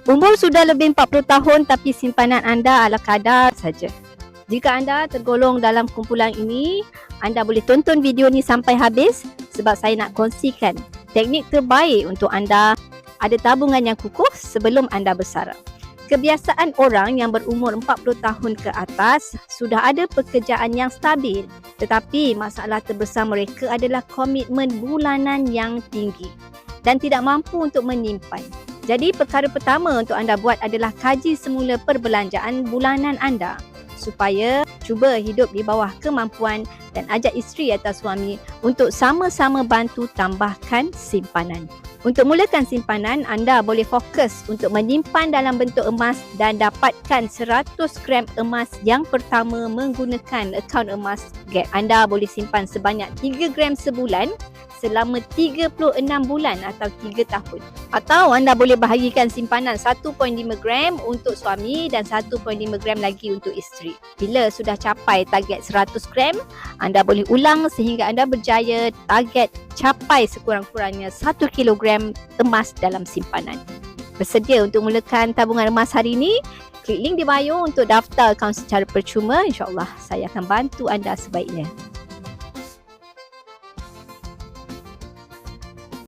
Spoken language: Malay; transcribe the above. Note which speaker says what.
Speaker 1: Umur sudah lebih 40 tahun tapi simpanan anda ala kadar saja. Jika anda tergolong dalam kumpulan ini, anda boleh tonton video ni sampai habis sebab saya nak kongsikan teknik terbaik untuk anda ada tabungan yang kukuh sebelum anda bersara. Kebiasaan orang yang berumur 40 tahun ke atas sudah ada pekerjaan yang stabil, tetapi masalah terbesar mereka adalah komitmen bulanan yang tinggi dan tidak mampu untuk menyimpan. Jadi perkara pertama untuk anda buat adalah kaji semula perbelanjaan bulanan anda supaya cuba hidup di bawah kemampuan dan ajak isteri atau suami untuk sama-sama bantu tambahkan simpanan. Untuk mulakan simpanan, anda boleh fokus untuk menyimpan dalam bentuk emas dan dapatkan 100 gram emas yang pertama menggunakan akaun emas Gap. Anda boleh simpan sebanyak 3 gram sebulan selama 36 bulan atau 3 tahun. Atau anda boleh bahagikan simpanan 1.5 gram untuk suami dan 1.5 gram lagi untuk isteri. Bila sudah capai target 100 gram, anda boleh ulang sehingga anda berjaya target capai sekurang-kurangnya 1 kilogram emas dalam simpanan. Bersedia untuk mulakan tabungan emas hari ini? Klik link di bio untuk daftar akaun secara percuma. InsyaAllah saya akan bantu anda sebaiknya.